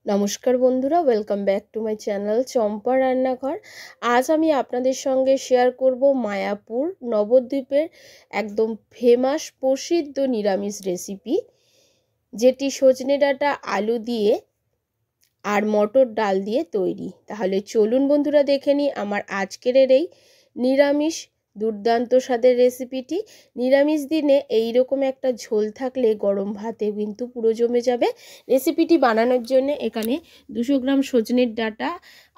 নমস্কার বন্ধুরা, welcome back to my channel Champa Rannaghar. আজ আমি আপনাদের সঙ্গে শেয়ার করব মায়াপুর নবদ্বীপের একদম ফেমাস প্রসিদ্ধ নিরামিষ রেসিপি, যেটি সজনে ডাঁটা আলু দিয়ে আর মটর ডাল দিয়ে তৈরি। তাহলে চলুন বন্ধুরা দেখে নিই আমার আজকের এই নিরামিষ দুর্দান্ত স্বাদের রেসিপিটি। নিরামিষ দিনে এই রকম একটা ঝোল থাকলে গরম ভাতে কিন্তু পুরো জমে যাবে। রেসিপিটি বানানোর জন্য এখানে 200 গ্রাম সজনের ডাঁটা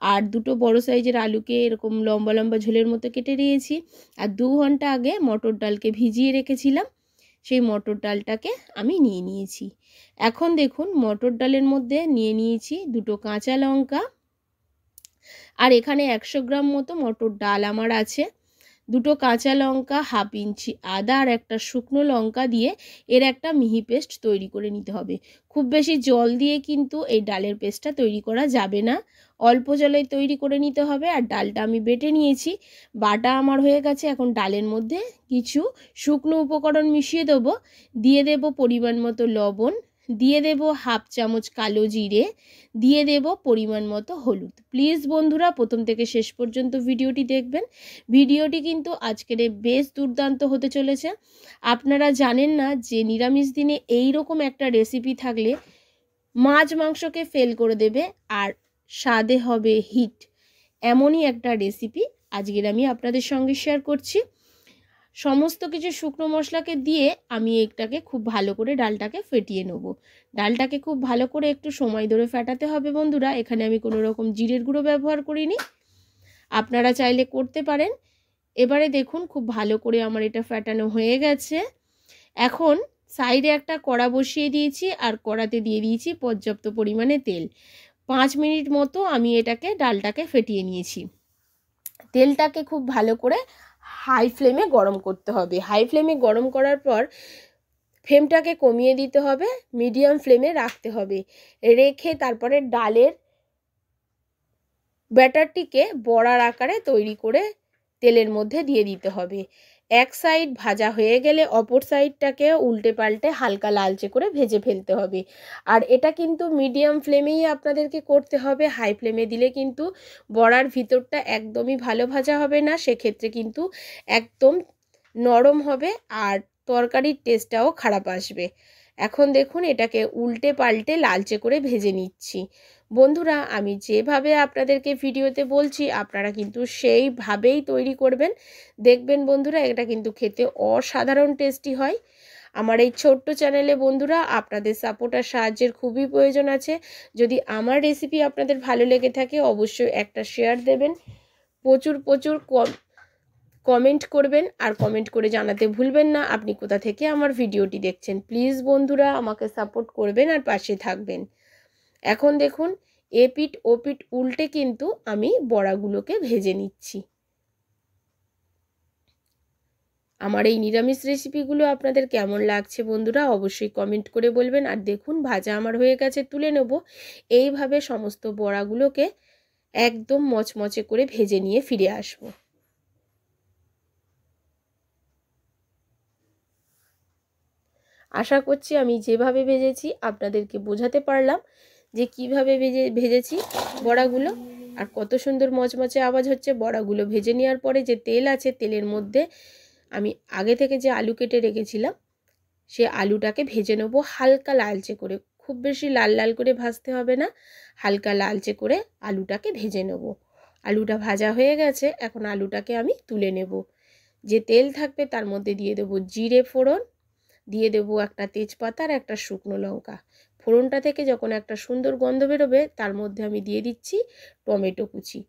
আর দুটো বড় সাইজের আলুকে এরকম লম্বা লম্বা ঝোলের মতো কেটে নিয়েছি। আর 2 ঘন্টা আগে মটর ডালকে ভিজিয়ে রেখেছিলাম, সেই মটর ডালটাকে আমি নিয়ে নিয়েছি। এখন দেখুন মটর ডালের মধ্যে নিয়ে নিয়েছি দুটো কাঁচা লঙ্কা, আর এখানে 100 গ্রাম মতো মটর ডাল আমার আছে। দুটো কাঁচা লঙ্কা, হাফ ইঞ্চি আদা আর একটা শুকনো লঙ্কা দিয়ে এর একটা মিহি পেস্ট তৈরি করে নিতে হবে। খুব বেশি জল দিয়ে কিন্তু এই ডালের পেস্টটা তৈরি করা যাবে না, অল্প জলে তৈরি করে নিতে হবে। আর ডালটা আমি বেটে নিয়েছি, বাটা আমার হয়ে গেছে। এখন ডালের মধ্যে কিছু শুকনো উপকরণ মিশিয়ে দেবো। দিয়ে দেব পরিমাণ মতো লবণ, দিয়ে দেব হাফ চামচ কালো জিরে, দিয়ে দেব পরিমাণ মতো হলুদ। প্লিজ বন্ধুরা প্রথম থেকে শেষ পর্যন্ত ভিডিওটি দেখবেন। ভিডিওটি কিন্তু আজকের বেশ দুর্দান্ত হতে চলেছে। আপনারা জানেন না যে নিরামিষ দিনে এই রকম একটা রেসিপি থাকলে মাছ মাংসকে ফেল করে দেবে আর স্বাদে হবে হিট। এমনই একটা রেসিপি আজকের আমি আপনাদের সঙ্গে শেয়ার করছি। সমস্ত কিছু শুকনো মশলাকে দিয়ে আমি এটাকে খুব ভালো করে ডালটাকে ফেটিয়ে নেব। ডালটাকে খুব ভালো করে একটু সময় ধরে ফেটাতে হবে বন্ধুরা। এখানে আমি কোনো রকম জিরের গুঁড়ো ব্যবহার করিনি, আপনারা চাইলে করতে পারেন। এবারে দেখুন খুব ভালো করে আমার এটা ফেটানো হয়ে গেছে। এখন সাইডে একটা কড়া বসিয়ে দিয়েছি আর কড়াতে দিয়ে দিয়েছি পর্যাপ্ত পরিমাণে তেল। 5 মিনিট মতো আমি এটাকে ডালটাকে ফেটিয়ে নিয়েছি। তেলটাকে খুব ভালো করে হাই ফ্লেমে গরম করতে হবে। হাই ফ্লেমে গরম করার পর ফ্লেমটাকে কমিয়ে দিতে হবে, মিডিয়াম ফ্লেমে রাখতে হবে। রেখে তারপরে ডালের ব্যাটারটিকে বড়ার আকারে তৈরি করে তেলের মধ্যে দিয়ে দিতে হবে। এক সাইড ভাজা হয়ে গেলে অপর সাইডটাকে উল্টে পাল্টে হালকা লালচে করে ভেজে ফেলতে হবে। আর এটা কিন্তু মিডিয়াম ফ্লেমেই আপনাদেরকে করতে হবে। হাই ফ্লেমে দিলে কিন্তু বড়ার ভিতরটা একদমই ভালো ভাজা হবে না, সেক্ষেত্রে কিন্তু একদম নরম হবে আর তরকারির টেস্টটাও খারাপ আসবে। এখন দেখুন এটাকে উল্টে পাল্টে লালচে করে ভেজে নিচ্ছি। বন্ধুরা আমি যেভাবে আপনাদেরকে ভিডিওতে বলছি আপনারা কিন্তু সেইভাবেই তৈরি করবেন। দেখবেন বন্ধুরা এটা কিন্তু খেতে অসাধারণ টেস্টি হয়। আমার এই ছোট্ট চ্যানেলে বন্ধুরা আপনাদের সাপোর্ট আর সাহায্যের খুবই প্রয়োজন আছে। যদি আমার রেসিপি আপনাদের ভালো লেগে থাকে অবশ্যই একটা শেয়ার দেবেন, প্রচুর প্রচুর কমেন্ট করবেন, আর কমেন্ট করে জানাতে ভুলবেন না আপনি কোথা থেকে আমার ভিডিওটি দেখছেন। প্লিজ বন্ধুরা আমাকে সাপোর্ট করবেন আর পাশে থাকবেন। এখন দেখুন এপিঠ ওপিঠ উল্টে কিন্তু আমি বড়াগুলোকে ভেজে নিচ্ছি। আমার এই নিরামিষ রেসিপিগুলো আপনাদের কেমন লাগছে বন্ধুরা অবশ্যই কমেন্ট করে বলবেন। আর দেখুন ভাজা আমার হয়ে গেছে, তুলে নেব। এইভাবে সমস্ত বড়াগুলোকে একদম মচমচে করে ভেজে নিয়ে ফিরে আসব। আশা করছি আমি যেভাবে ভেজেছি আপনাদেরকে বোঝাতে পারলাম যে কিভাবে ভেজেছি বড়াগুলো, আর কত সুন্দর মচমচে আওয়াজ হচ্ছে। বড়াগুলো ভেজে নেওয়ার পরে যে তেল আছে তেলের মধ্যে আমি আগে থেকে যে আলু কেটে রেখেছিলাম সে আলুটাকে ভেজে নেব হালকা লালচে করে। খুব বেশি লাল লাল করে ভাজতে হবে না, হালকা লালচে করে আলুটাকে ভেজে নেব। আলুটা ভাজা হয়ে গেছে, এখন আলুটাকে আমি তুলে নেব। যে তেল থাকবে তার মধ্যে দিয়ে দেবো জিরে ফোড়ন, দিয়ে দেবো একটা তেজপাতা আর একটা শুকনো লঙ্কা। ফোড়নটা থেকে যখন একটা সুন্দর গন্ধ বেরোবে তার মধ্যে আমি দিয়ে দিচ্ছি টমেটো কুচি,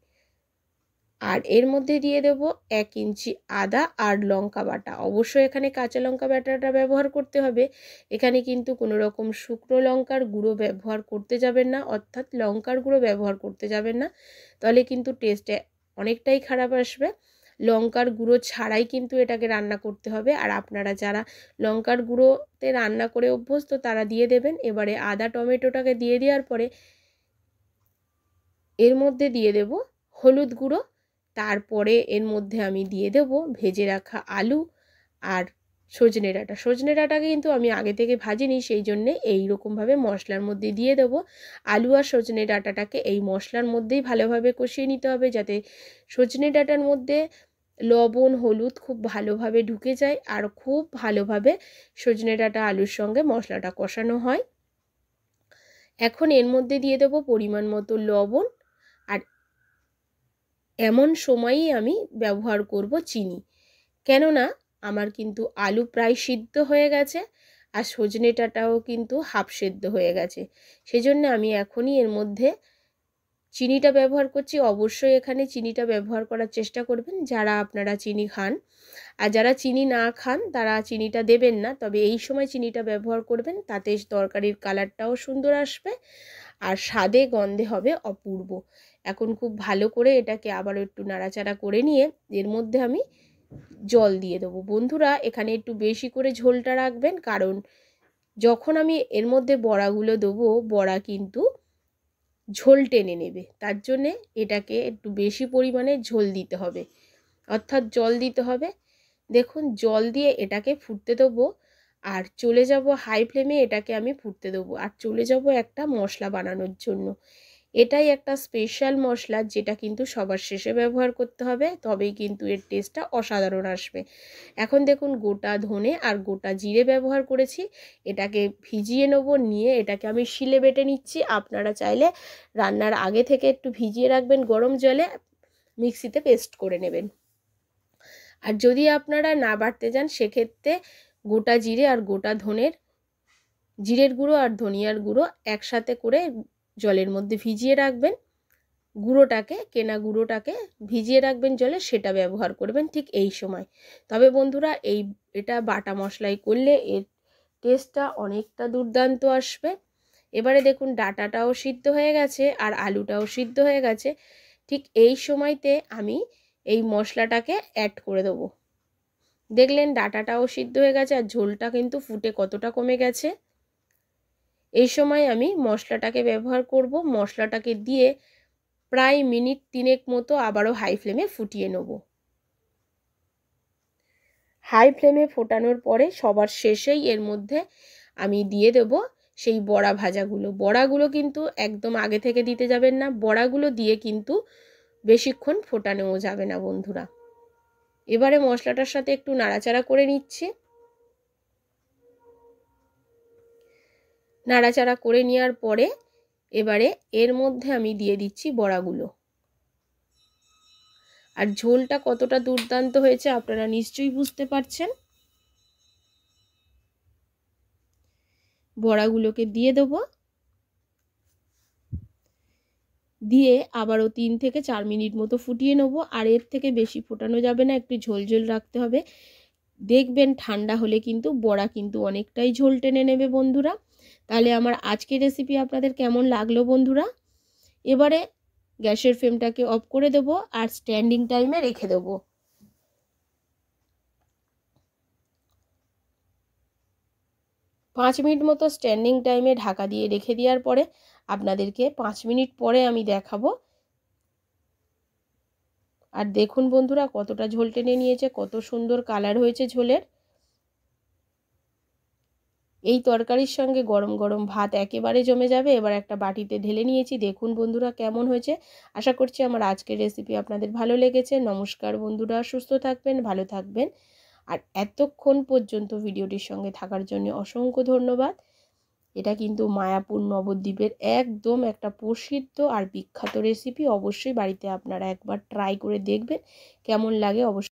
আর এর মধ্যে দিয়ে দেব 1 ইঞ্চি আদা আর লঙ্কা বাটা। অবশ্যই এখানে কাঁচা লঙ্কা বাটাটা ব্যবহার করতে হবে। এখানে কিন্তু কোনো রকম শুকনো লঙ্কার গুঁড়ো ব্যবহার করতে যাবেন না, অর্থাৎ লঙ্কার গুঁড়ো ব্যবহার করতে যাবেন না, তাহলে কিন্তু টেস্টে অনেকটাই খারাপ আসবে। লঙ্কার গুঁড়ো ছাড়াই কিন্তু এটাকে রান্না করতে হবে। আর আপনারা যারা লঙ্কার গুঁড়োতে রান্না করে অভ্যস্ত তারা দিয়ে দেবেন। এবারে আদা টমেটোটাকে দিয়ে দেওয়ার পরে এর মধ্যে দিয়ে দেব হলুদ গুঁড়ো, তারপরে এর মধ্যে আমি দিয়ে দেব ভেজে রাখা আলু আর সজনে ডাঁটাকে কিন্তু আমি আগে থেকে ভাজিনি, সেই জন্যে এইরকমভাবে মশলার মধ্যে দিয়ে দেবো। আলু আর সজনে ডাঁটাটাকে এই মশলার মধ্যেই ভালোভাবে কষিয়ে নিতে হবে, যাতে সজনে ডাঁটার মধ্যে লবণ হলুদ খুব ভালোভাবে ঢুকে যায় আর খুব ভালোভাবে সজনে ডাঁটা আলুর সঙ্গে মশলাটা কষানো হয়। এখন এর মধ্যে দিয়ে দেবো পরিমাণ মতো লবণ, আর এমন সময়ই আমি ব্যবহার করব চিনি, কেননা আমার কিন্তু আলু প্রায় সিদ্ধ হয়ে গেছে আর সজনে ডাঁটাও কিন্তু হাফ সেদ্ধ হয়ে গেছে, সেজন্য আমি এখনই এর মধ্যে চিনিটা ব্যবহার করছি। অবশ্যই এখানে চিনিটা ব্যবহার করার চেষ্টা করবেন যারা আপনারা চিনি খান, আর যারা চিনি না খান তারা চিনিটা দেবেন না, তবে এই সময় চিনিটা ব্যবহার করবেন, তাতে তরকারির কালারটাও সুন্দর আসবে আর স্বাদে গন্ধে হবে অপূর্ব। এখন খুব ভালো করে এটাকে আবারও একটু নাড়াচাড়া করে নিয়ে এর মধ্যে আমি জল দিয়ে দেবো। বন্ধুরা এখানে একটু বেশি করে ঝোলটা রাখবেন, কারণ যখন আমি এর মধ্যে বড়াগুলো দেবো বড়া কিন্তু ঝোল টেনে নেবে, তার জন্যে এটাকে একটু বেশি পরিমাণে ঝোল দিতে হবে, অর্থাৎ জল দিতে হবে। দেখুন জল দিয়ে এটাকে ফুটতে দেবো আর চলে যাব হাই ফ্লেমে, এটাকে আমি ফুটতে দেবো আর চলে যাব একটা মশলা বানানোর জন্য। এটাই একটা স্পেশাল মশলা যেটা কিন্তু সবার শেষে ব্যবহার করতে হবে, তবেই কিন্তু এর টেস্টটা অসাধারণ আসবে। এখন দেখুন গোটা ধনে আর গোটা জিরে ব্যবহার করেছি, এটাকে ভিজিয়ে নেব, নিয়ে এটাকে আমি শিলে বেটে নিচ্ছি। আপনারা চাইলে রান্নার আগে থেকে একটু ভিজিয়ে রাখবেন গরম জলে, মিক্সিতে পেস্ট করে নেবেন। আর যদি আপনারা না বাটতে যান সেক্ষেত্রে গোটা জিরে আর গোটা ধনের জিরের গুঁড়ো আর ধনিয়ার গুঁড়ো একসাথে করে জলের মধ্যে ভিজিয়ে রাখবেন, গুঁড়োটাকে কেনা গুঁড়োটাকে ভিজিয়ে রাখবেন জলে, সেটা ব্যবহার করবেন ঠিক এই সময়। তবে বন্ধুরা এটা বাটা মশলাই করলে এর টেস্টটা অনেকটা দুর্দান্ত আসবে। এবারে দেখুন ডাঁটাটাও সিদ্ধ হয়ে গেছে আর আলুটাও সিদ্ধ হয়ে গেছে, ঠিক এই সময়তে আমি এই মশলাটাকে অ্যাড করে দেবো। দেখলেন ডাঁটাটাও সিদ্ধ হয়ে গেছে আর ঝোলটা কিন্তু ফুটে কতটা কমে গেছে। এই সময় আমি মশলাটাকে ব্যবহার করব, মশলাটাকে দিয়ে প্রায় মিনিট 3 মতো আবারও হাই ফ্লেমে ফুটিয়ে নেব। হাই ফ্লেমে ফোটানোর পরে সবার শেষেই এর মধ্যে আমি দিয়ে দেব সেই বড়া ভাজাগুলো। বড়াগুলো কিন্তু একদম আগে থেকে দিতে যাবেন না, বড়াগুলো দিয়ে কিন্তু বেশিক্ষণ ফোটানোও যাবে না বন্ধুরা। এবারে মশলাটার সাথে একটু নাড়াচাড়া করে নিচ্ছি। নাড়াচাড়া করে নেওয়ার পরে এবারে এর মধ্যে আমি দিয়ে দিচ্ছি বড়াগুলো। আর ঝোলটা কতটা দুর্দান্ত হয়েছে আপনারা নিশ্চয়ই বুঝতে পারছেন। বড়াগুলোকে দিয়ে দেবো, দিয়ে আবারও 3 থেকে 4 মিনিট মতো ফুটিয়ে নেব। আর এর থেকে বেশি ফোটানো যাবে না, একটু ঝোল ঝোল রাখতে হবে। দেখবেন ঠান্ডা হলে কিন্তু বড়া কিন্তু অনেকটাই ঝোল টেনে নেবে বন্ধুরা। তাহলে আমার আজকের রেসিপি আপনাদের কেমন লাগলো বন্ধুরা? এবারে গ্যাসের ফ্লেমটাকে অফ করে দেবো আর স্ট্যান্ডিং টাইমে রেখে দেবো। 5 মিনিট মতো স্ট্যান্ডিং টাইমে ঢাকা দিয়ে রেখে দেওয়ার পরে আপনাদেরকে 5 মিনিট পরে আমি দেখাবো। আর দেখুন বন্ধুরা কতটা ঝোল টেনে নিয়েছে, কত সুন্দর কালার হয়েছে ঝোলের। এই তরকারির সঙ্গে গরম গরম ভাত একেবারে জমে যাবে। এবার একটা বাটিতে ঢেলে নিয়েছি, দেখুন বন্ধুরা কেমন হয়েছে। আশা করছি আমার আজকের রেসিপি আপনাদের ভালো লেগেছে। নমস্কার বন্ধুরা, সুস্থ থাকবেন, ভালো থাকবেন। আর এতক্ষণ পর্যন্ত ভিডিওটির সঙ্গে থাকার জন্য অসংখ্য ধন্যবাদ। এটা কিন্তু মায়াপুর নবদ্বীপের একদম একটা প্রসিদ্ধ আর বিখ্যাত রেসিপি। অবশ্যই বাড়িতে আপনারা একবার ট্রাই করে দেখবেন, কেমন লাগে অবশ্যই।